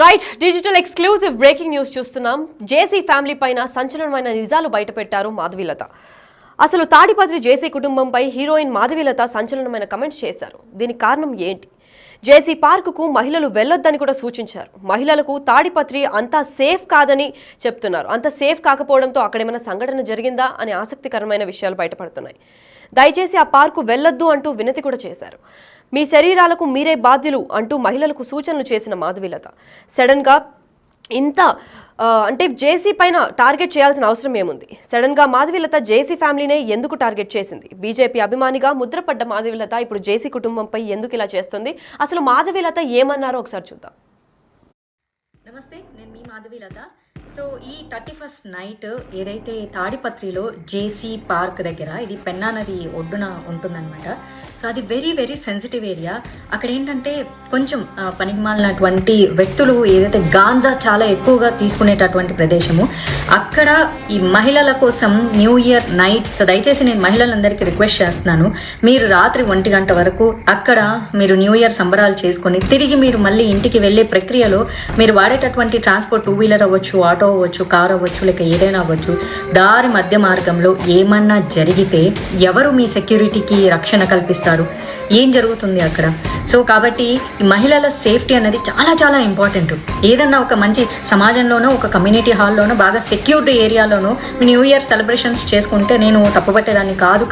Right digital exclusive breaking news చూస్తున్నాం. JC family పైన సంచలనమైన నిజాలు బయటపెట్టారు మాధవీలత. అసలు తాడిపత్రి జేసీ కుటుంబంపై హీరోయిన్ మాధవీలత సంచలనమైన కమెంట్స్ చేశారు. దీనికి కారణం ఏంటి? జేసీ పార్కుకు మహిళలు వెళ్లొద్దని కూడా సూచించారు. మహిళలకు తాడిపత్రి అంతా సేఫ్ కాదని చెప్తున్నారు. అంత సేఫ్ కాకపోవడంతో అక్కడేమైనా సంఘటన జరిగిందా అనే ఆసక్తికరమైన విషయాలు బయటపడుతున్నాయి. దయచేసి ఆ పార్కు వెళ్లొద్దు అంటూ వినతి కూడా చేశారు. మీ శరీరాలకు మీరే బాధ్యులు అంటూ మహిళలకు సూచనలు చేసిన మాధవీలత సడన్గా ఇంత అంటే జేసీ పైన టార్గెట్ చేయాల్సిన అవసరం ఏముంది? సడన్గా మాధవీలత జేసీ ఫ్యామిలీనే ఎందుకు టార్గెట్ చేసింది? బీజేపీ అభిమానిగా ముద్రపడ్డ మాధవీలత ఇప్పుడు జేసీ కుటుంబంపై ఎందుకు ఇలా చేస్తుంది? అసలు మాధవీలత ఏమన్నారో ఒకసారి చూద్దాం. నమస్తే, నేను మీ మాధవీలత. సో ఈ 31st నైట్ ఏదైతే తాడిపత్రిలో జేసీ పార్క్ దగ్గర, ఇది పెన్నా నది ఒడ్డున ఉంటుందన్నమాట. సో అది వెరీ వెరీ సెన్సిటివ్ ఏరియా. అక్కడ ఏంటంటే కొంచెం పనికిమాలినటువంటి వ్యక్తులు ఏదైతే గాంజా చాలా ఎక్కువగా తీసుకునేటటువంటి ప్రదేశము. అక్కడ ఈ మహిళల కోసం న్యూ ఇయర్ నైట్, దయచేసి నేను మహిళలందరికీ రిక్వెస్ట్ చేస్తున్నాను, మీరు రాత్రి 1 గంట వరకు అక్కడ మీరు న్యూ ఇయర్ సంబరాలు చేసుకొని తిరిగి మీరు మళ్ళీ ఇంటికి వెళ్ళే ప్రక్రియలో మీరు వాడేటటువంటి ట్రాన్స్పోర్ట్ 2 వీలర్ అవ్వచ్చు, ఆటో అవ్వచ్చు, కార్ అవ్వచ్చు, లేక ఏదైనా అవ్వచ్చు, దారి మధ్య మార్గంలో ఏమన్నా జరిగితే ఎవరు మీ సెక్యూరిటీకి రక్షణ కల్పిస్తారు? ఏం జరుగుతుంది అక్కడ? సో కాబట్టి ఈ మహిళల సేఫ్టీ అనేది చాలా చాలా ఇంపార్టెంట్. ఏదన్నా ఒక మంచి సమాజంలోనో, ఒక కమ్యూనిటీ హాల్లోనో, బాగా సెక్యూర్డ్ ఏరియాలోనో న్యూ ఇయర్ సెలబ్రేషన్స్ చేసుకుంటే నేను తప్పుపట్టేదాన్ని కాదు.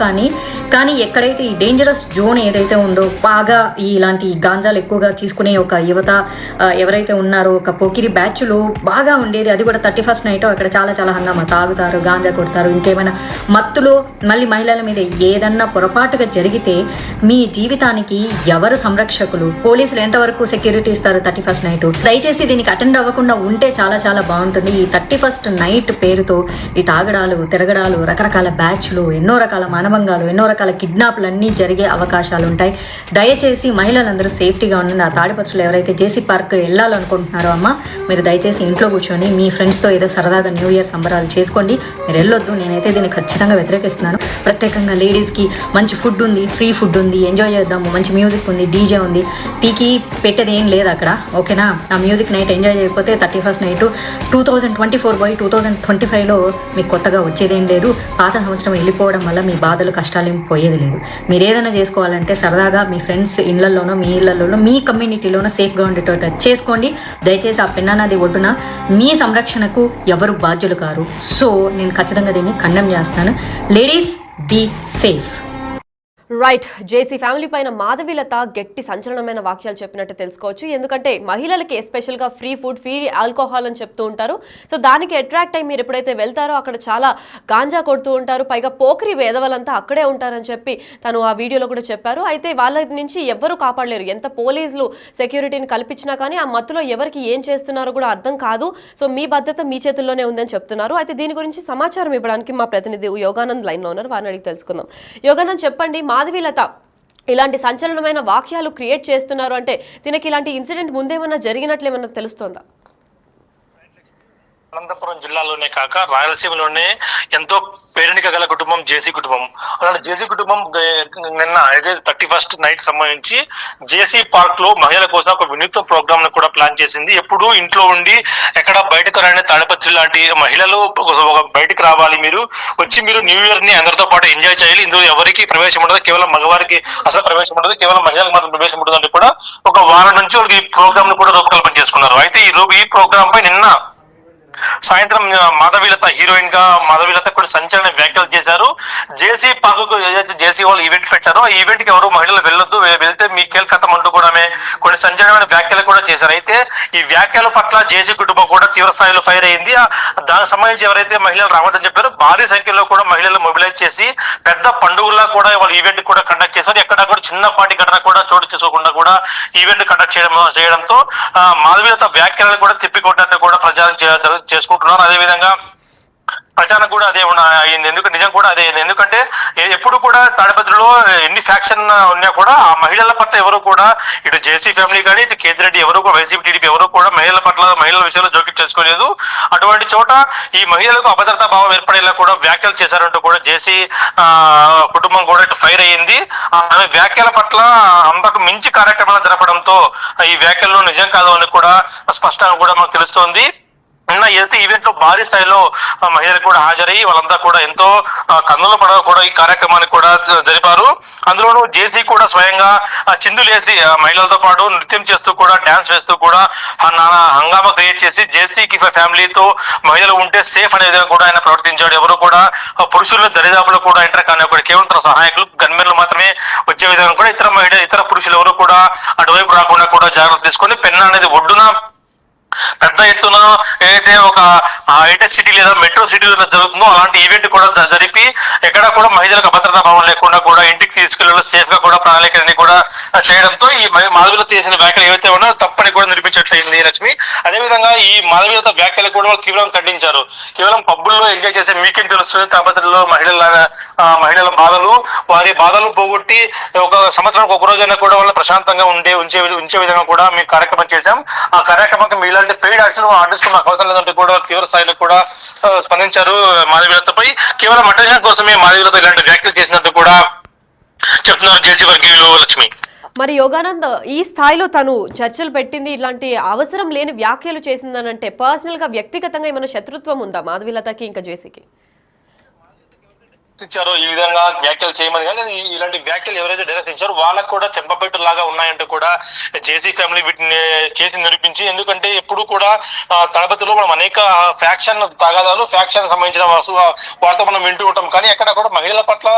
కానీ ఎక్కడైతే ఈ డేంజరస్ జోన్ ఏదైతే ఉందో, బాగా ఇలాంటి గాంజాలు ఎక్కువగా తీసుకునే ఒక యువత ఎవరైతే ఉన్నారో, ఒక పోకిరి బ్యాచ్లో బాగా ఉండేది, అది కూడా 31st నైట్ అక్కడ చాలా చాలా హంగామా, తాగుతారు, గాంజా కొడతారు, ఇంకేమైనా మత్తులో మళ్ళీ మహిళల మీద ఏదన్నా పొరపాటుగా జరిగితే మీ జీవితానికి ఎవరు సంరక్షకులు? పోలీసులు ఎంతవరకు సెక్యూరిటీ ఇస్తారు 31st నైట్? దయచేసి దీనికి అటెండ్ అవ్వకుండా ఉంటే చాలా చాలా బాగుంటుంది. ఈ 31st నైట్ పేరుతో ఈ తాగడాలు, తిరగడాలు, రకరకాల బ్యాచ్లు, ఎన్నో రకాల మానభంగాలు, ఎన్నో రకాల కిడ్నాప్లు అన్నీ జరిగే అవకాశాలు ఉంటాయి. దయచేసి మహిళలందరూ సేఫ్టీగా ఉండండి. ఆ తాడిపత్రులు ఎవరైతే జేసీ పార్క్ వెళ్ళాలనుకుంటున్నారో అమ్మ, మీరు దయచేసి ఇంట్లో కూర్చొని మీ ఫ్రెండ్స్తో ఏదో సరదాగా న్యూ ఇయర్ సంబరాలు చేసుకోండి. మీరు వెళ్ళొద్దు. నేనైతే దీన్ని ఖచ్చితంగా వ్యతిరేకిస్తున్నాను. ప్రత్యేకంగా లేడీస్కి మంచి ఫుడ్ ఉంది, ఫ్రీ ఫుడ్ ఉంది, ఎంజాయ్ చేద్దాము, మంచి మ్యూజిక్ ఉంది, డీజే ఉంది, పీకి పెట్టేది ఏం లేదు అక్కడ, ఓకేనా? ఆ మ్యూజిక్ నైట్ ఎంజాయ్ చేయకపోతే 31st నైట్ 2024 పోయి 2025లో మీకు కొత్తగా వచ్చేదేం లేదు. పాత సంవత్సరం వెళ్ళిపోవడం వల్ల మీ బాధలు, కష్టాలు ఏం పోయేది లేదు. మీరు ఏదైనా చేసుకోవాలంటే సరదాగా మీ ఫ్రెండ్స్ ఇళ్లలోనో, మీ ఇళ్లలోనో, మీ కమ్యూనిటీలోనో సేఫ్గా ఉండేటట్టు చేసుకోండి. దయచేసి ఆ పెన్నా నది ఒడ్డున మీ సంరక్షణకు ఎవరు బాధ్యులు కారు. సో నేను ఖచ్చితంగా దీన్ని ఖండం చేస్తాను. Ladies, be safe. Right, JC family పైన మాధవీలత గట్టి సంచలనమైన వాక్యాలు చెప్పినట్టు తెలుసుకోవచ్చు. ఎందుకంటే మహిళలకి ఎస్పెషల్గా ఫ్రీ ఫుడ్, ఫ్రీ ఆల్కహాల్ అని చెప్తూ ఉంటారు. సో దానికి అట్రాక్ట్ అయ్యి మీరు ఎప్పుడైతే వెళ్తారో అక్కడ చాలా గాంజా కొడుతూ ఉంటారు, పైగా పోకరి వేదవలంతా అక్కడే ఉంటారని చెప్పి తను ఆ వీడియోలో కూడా చెప్పారు. అయితే వాళ్ళ నుంచి ఎవ్వరూ కాపాడలేరు. ఎంత పోలీసులు సెక్యూరిటీని కల్పించినా కానీ ఆ మత్తులో ఎవరికి ఏం చేస్తున్నారో కూడా అర్థం కాదు. సో మీ భద్రత మీ చేతుల్లోనే ఉందని చెప్తున్నారు. అయితే దీని గురించి సమాచారం ఇవ్వడానికి మా ప్రతినిధి యోగానంద్ లైన్లో ఉన్నారు. వారిని అడిగి తెలుసుకుందాం. యోగానంద్, చెప్పండి, మాధవీలత ఇలాంటి సంచలనమైన వాక్యాలు క్రియేట్ చేస్తున్నారు అంటే దీనికి ఇలాంటి ఇన్సిడెంట్ ముందేమన్నా జరిగినట్లు ఏమన్నా తెలుస్తోందా? అనంతపురం జిల్లాలోనే కాక రాయలసీమలోనే ఎంతో పేరెనిక గల కుటుంబం జేసీ కుటుంబం. అలాంటి జేసీ కుటుంబం నిన్న అయితే 31st నైట్ సంబంధించి జేసీ పార్క్ లో మహిళల కోసం ఒక వినూత్న ప్రోగ్రామ్ ను కూడా ప్లాన్ చేసింది. ఎప్పుడు ఇంట్లో ఉండి ఎక్కడ బయటకు రాని తాడిపత్రి లాంటి మహిళలు బయటకు రావాలి, మీరు వచ్చి మీరు న్యూ ఇయర్ ని అందరితో పాటు ఎంజాయ్ చేయాలి. ఇందులో ఎవరికి ప్రవేశం ఉండదు, కేవలం మగవారికి అసలు ప్రవేశం ఉండదు, కేవలం మహిళలకు మాత్రం ప్రవేశం ఉంటుంది అని కూడా ఒక వారం నుంచి ఈ ప్రోగ్రామ్ ను కూడా రూపకల్పన చేసుకున్నారు. అయితే ఈ ప్రోగ్రామ్ పై నిన్న సాయంత్రం మాధవీలత, హీరోయిన్ గా మాధవీలత కొన్ని సంచలన వ్యాఖ్యలు చేశారు. జేసీ పార్క్ ఏదైతే జేసీ వాళ్ళు ఈవెంట్ పెట్టారో ఆ ఈవెంట్ కి ఎవరు మహిళలు వెళ్ళొద్దు, వెళ్తే మీ కేల్కతం అంటూ కూడా కొన్ని సంచలనమైన వ్యాఖ్యలు కూడా చేశారు. అయితే ఈ వ్యాఖ్యల పట్ల జేసీ కుటుంబం కూడా తీవ్ర స్థాయిలో ఫైర్ అయింది. దానికి సంబంధించి ఎవరైతే మహిళలు రావద్దని చెప్పారో భారీ సంఖ్యలో కూడా మహిళలు మొబిలైజ్ చేసి పెద్ద పండుగలా కూడా వాళ్ళు ఈవెంట్ కూడా కండక్ట్ చేశారు. ఎక్కడ కూడా చిన్నపాటి ఘటన కూడా చోటు చేసుకోకుండా కూడా ఈవెంట్ కండక్ట్ చేయడంతో మాధవీలత వ్యాఖ్యలను కూడా తిప్పికొట్టడానికి కూడా ప్రచారం చేసుకుంటున్నారు. అదేవిధంగా అచానక్ కూడా అదే అయింది. ఎందుకంటే నిజం కూడా అదే అయింది. ఎందుకంటే ఎప్పుడు కూడా తాడిపత్రిలో ఎన్ని ఫ్యాక్షన్ ఉన్నా కూడా ఆ మహిళల పట్ల ఎవరు కూడా ఇటు జేసీ ఫ్యామిలీ కానీ ఇటు కేజ్రెడ్డి ఎవరు కూడా వైసీపీ టీడీపీ ఎవరు కూడా మహిళల పట్ల మహిళల విషయంలో జోక్యం చేసుకోలేదు. అటువంటి చోట ఈ మహిళలకు అభద్రతా భావం ఏర్పడేలా కూడా వ్యాఖ్యలు చేశారంటూ కూడా జేసీ కుటుంబం కూడా ఇటు ఫైర్ అయ్యింది. ఆమె వ్యాఖ్యల పట్ల అంతకు మించి కార్యక్రమాలు జరపడంతో ఈ వ్యాఖ్యలు నిజం కాదు అని కూడా స్పష్టంగా కూడా మనకు తెలుస్తోంది. నిన్న ఏదైతే ఈవెంట్ లో భారీ స్థాయిలో మహిళలు కూడా హాజరయ్యి వాళ్ళంతా కూడా ఎంతో కన్నుల పడ కూడా ఈ కార్యక్రమాన్ని కూడా జరిపారు. అందులోనూ జేసీ కూడా స్వయంగా చిందులేసి మహిళలతో పాటు నృత్యం చేస్తూ కూడా డాన్స్ వేస్తూ కూడా హంగామా క్రియేట్ చేసి జేసీకి ఫ్యామిలీతో మహిళలు ఉంటే సేఫ్ అనే విధంగా కూడా ఆయన ప్రవర్తించాడు. ఎవరు కూడా పురుషుల దరిదాపులు కూడా ఎంటర్ కానీ ఒకటి కేవలం తన సహాయకులు గన్మెన్లు మాత్రమే వచ్చే విధంగా కూడా ఇతర పురుషులు ఎవరు కూడా అటువైపు రాకుండా కూడా జాగ్రత్తలు తీసుకొని పెన్నా అనేది ఒడ్డున పెద్ద ఎత్తున ఏదైతే ఒక హైటెక్ సిటీ లేదా మెట్రో సిటీలో జరుగుతుందో అలాంటి ఈవెంట్ కూడా జరిపి ఎక్కడ కూడా మహిళలకు అభద్రతా భావం లేకుండా కూడా ఇంటికి తీసుకెళ్లే సేఫ్ గా కూడా ప్రణాళికని కూడా చేయడంతో ఈ మాధవీలత చేసిన వ్యాఖ్యలు ఏవైతే ఉన్నాయో తప్పని కూడా నిరూపించట్లయింది లక్ష్మి. అదేవిధంగా ఈ మాధవీలత వ్యాఖ్యలు కూడా వాళ్ళు తీవ్రంగా ఖండించారు. కేవలం పబ్బుల్లో ఎంజాయ్ చేసే మీకేం తెలుస్తుంది తాపత్రలో మహిళల బాధలు వారి బాధలు పోగొట్టి ఒక సంవత్సరానికి ఒక రోజైనా కూడా వాళ్ళు ప్రశాంతంగా ఉంచే విధంగా కూడా మేము కార్యక్రమం చేశాం. ఆ కార్యక్రమానికి మీ ఇలాంటి పెయిడ్ యాక్షన్ ఆర్టిస్ట్ మాకు అవసరం లేదంటే కూడా తీవ్ర స్థాయిలో కూడా స్పందించారు మాధవీలతపై. కేవలం అటెన్షన్ కోసమే మాధవీలత ఇలాంటి వ్యాఖ్యలు చేసినట్టు కూడా చెప్తున్నారు జేసీ వర్గీయులు లక్ష్మి. మరి యోగానంద్ ఈ స్థాయిలో తను చర్చలు పెట్టింది, ఇట్లాంటి అవసరం లేని వ్యాఖ్యలు చేసిందనంటే పర్సనల్ గా వ్యక్తిగతంగా ఏమైనా శత్రుత్వం ఉందా మాధవీలతకి ఇంకా జేసీకి? ఇచ్చారో ఈ విధంగా వ్యాఖ్యలు చేయమని కానీ ఇలాంటి వ్యాఖ్యలు ఎవరైతే డైరెక్ట్ ఇచ్చారో వాళ్ళకు కూడా చెంపపెట్టు లాగా ఉన్నాయంటూ కూడా జేసీ ఫ్యామిలీ వీటిని చేసి నిరూపించి. ఎందుకంటే ఎప్పుడు కూడా తడపతిలో మనం అనేక ఫ్యాక్షన్ తగాదాలు ఫ్యాక్షన్ సంబంధించిన వార్త మనం వింటూ ఉంటాం, కానీ ఎక్కడ కూడా మహిళల పట్ల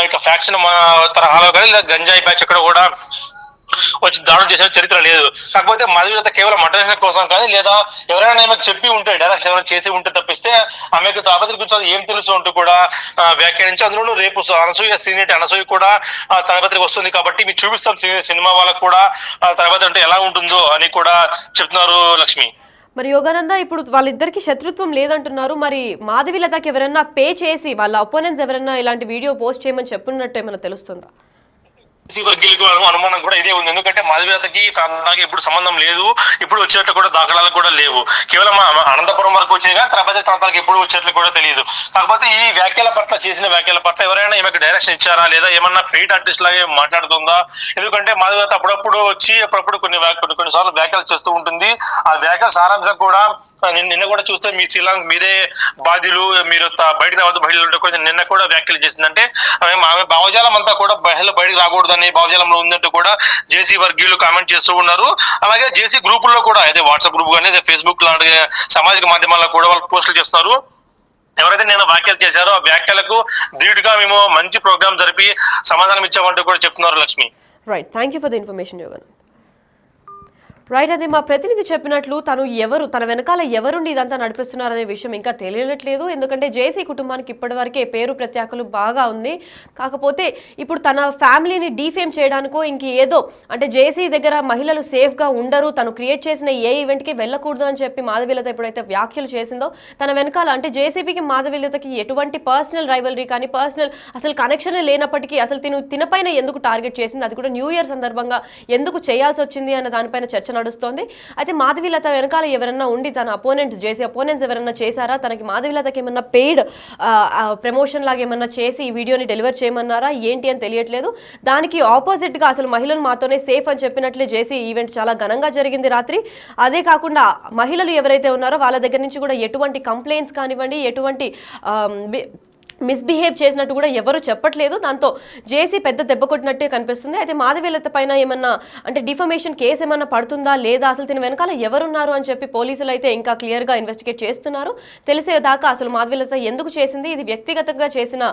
ఇట్లా ఫ్యాక్షన్ తరహాలో కానీ లేదా గంజాయి బ్యాచ్ ఎక్కడ కూడా వచ్చి దాడులు చేసిన చరిత్ర లేదు. కాకపోతే మాధవీలత కేవలం అటెన్షన్ కోసం కానీ లేదా ఎవరైనా ఆమెకు చెప్పి ఉంటే డైరెక్ట్ ఎవరైనా చేసి ఉంటే తప్పిస్తే ఆమెకు తాపత్రి గురించి ఏం తెలుసు అంటూ కూడా వ్యాఖ్యానించి అందులోనూ రేపు అనసూయ సీనియర్ అనసూయ కూడా తలపత్రికి వస్తుంది కాబట్టి మీకు చూపిస్తాం సినిమా వాళ్ళకు కూడా తలపత్రి అంటే ఎలా ఉంటుందో అని కూడా చెప్తున్నారు లక్ష్మి. మరి యోగానంద ఇప్పుడు వాళ్ళిద్దరికి శత్రుత్వం లేదంటున్నారు, మరి మాధవీలతకి ఎవరైనా పే చేసి వాళ్ళ అపోనెంట్స్ ఎవరైనా ఇలాంటి వీడియో పోస్ట్ చేయమని చెప్పినట్టు ఏమైనా తెలుస్తుందా? వర్గీయులకు అనుమానం కూడా ఇదే ఉంది. ఎందుకంటే మాధవీలతకి ప్రాంతానికి ఎప్పుడు సంబంధం లేదు, ఇప్పుడు వచ్చేట్లు కూడా దాఖలాలు కూడా లేవు. కేవలం అనంతపురం వరకు వచ్చింది కానీ తలపతి ప్రాంతాలకు ఎప్పుడు వచ్చేట్లు కూడా తెలియదు. కాకపోతే ఈ వ్యాఖ్యల పట్ల చేసిన వ్యాఖ్యల పట్ల ఎవరైనా ఈమెకు డైరెక్షన్ ఇచ్చారా లేదా ఏమన్నా పెయిడ్ ఆర్టిస్ట్ లాగే మాట్లాడుతుందా? ఎందుకంటే మాధవీలత అప్పుడప్పుడు వచ్చి అప్పుడప్పుడు కొన్నిసార్లు వ్యాఖ్యలు చేస్తూ ఉంటుంది. ఆ వ్యాఖ్యల సారాంశం కూడా నిన్న కూడా చూస్తే మీ శ్రీలంక మీరే బాధ్యులు, మీరు బయట రావద్దు మహిళలు ఉంటే నిన్న కూడా వ్యాఖ్యలు చేసిందంటే ఆమె భావజాలం అంతా కూడా మహిళలు బయటకు రాకూడదు భావజాలంలో ఉందంటూ కూడా జేసీ వర్గీయులు కామెంట్ చేస్తూ ఉన్నారు. అలాగే జేసీ గ్రూపుల్లో కూడా అయితే వాట్సాప్ గ్రూప్ కానీ ఫేస్బుక్ లాంటి సామాజిక మాధ్యమాల్లో కూడా వాళ్ళు పోస్టులు చేస్తున్నారు. ఎవరైతే నేను వ్యాఖ్యలు చేశారో ఆ వ్యాఖ్యలకు ధీటుగా మేము మంచి ప్రోగ్రామ్ జరిపి సమాధానం ఇచ్చామంటూ కూడా చెప్తున్నారు Lakshmi. Right, thank you for the information Yogan. Right, అదే మా ప్రతినిధి చెప్పినట్లు తన వెనకాల ఎవరుండి ఇదంతా నడిపిస్తున్నారనే విషయం ఇంకా తెలియట్లేదు. ఎందుకంటే జేసీ కుటుంబానికి ఇప్పటివరకే పేరు ప్రత్యేకలు బాగా ఉంది. కాకపోతే ఇప్పుడు తన ఫ్యామిలీని డీఫేమ్ చేయడానికో ఏదో అంటే జేసీ దగ్గర మహిళలు సేఫ్గా ఉండరు, తను క్రియేట్ చేసిన ఏ ఈవెంట్కి వెళ్ళకూడదు అని చెప్పి మాధవీలత ఎప్పుడైతే వ్యాఖ్యలు చేసిందో తన వెనకాల అంటే జేసీబీకి మాధవీలతకి ఎటువంటి పర్సనల్ రైవలరీ కానీ పర్సనల్ అసలు కనెక్షన్ లేనప్పటికీ అసలు తినపైన ఎందుకు టార్గెట్ చేసింది, అది కూడా న్యూ ఇయర్ సందర్భంగా ఎందుకు చేయాల్సి వచ్చింది అన్న దానిపైన చర్చ నడుస్తోంది. అయితే మాధవీలత వెనకాల ఎవరన్నా ఉండి తన జేసీ అపోనెంట్స్ ఎవరన్నా చేశారా, తనకి మాధవీలతకి ఏమన్నా పెయిడ్ ప్రమోషన్ లాగా ఏమన్నా చేసి ఈ వీడియోని డెలివర్ చేయమన్నారా ఏంటి అని తెలియట్లేదు. దానికి ఆపోజిట్ గా అసలు మహిళలు మాతోనే సేఫ్ అని చెప్పినట్లే జేసీ ఈవెంట్ చాలా ఘనంగా జరిగింది రాత్రి. అదే కాకుండా మహిళలు ఎవరైతే ఉన్నారో వాళ్ళ దగ్గర నుంచి కూడా ఎటువంటి కంప్లైంట్స్ కానివ్వండి ఎటువంటి మిస్బిహేవ్ చేసినట్టు కూడా ఎవరు చెప్పట్లేదు. దాంతో జేసీ పెద్ద దెబ్బ కొట్టినట్టే కనిపిస్తుంది. అయితే మాధవీలత పైన ఏమన్నా అంటే డిఫమేషన్ కేసు ఏమన్నా పడుతుందా లేదా అసలు దీని వెనకాల ఎవరున్నారు అని చెప్పి పోలీసులు అయితే ఇంకా క్లియర్గా ఇన్వెస్టిగేట్ చేస్తున్నారు. తెలిసేదాకా అసలు మాధవీలత ఎందుకు చేసింది, ఇది వ్యక్తిగతంగా చేసిన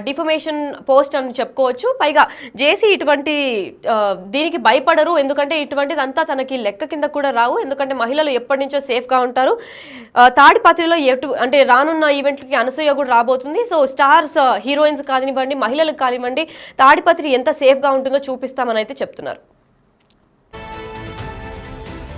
డిఫమేషన్ పోస్ట్ అని చెప్పుకోవచ్చు. పైగా జేసీ ఇటువంటి దీనికి భయపడరు, ఎందుకంటే ఇటువంటిదంతా తనకి లెక్క కింద కూడా రావు. ఎందుకంటే మహిళలు ఎప్పటి నుంచో సేఫ్గా ఉంటారు. తాడిపత్రిలో అంటే రానున్న ఈవెంట్కి అనసూయ కూడా రాబోతుంది. సో స్టార్స్ హీరోయిన్స్ కానివ్వండి మహిళలకు కానివ్వండి తాడిపత్రి ఎంత సేఫ్గా ఉంటుందో చూపిస్తామని అయితే చెప్తున్నారు.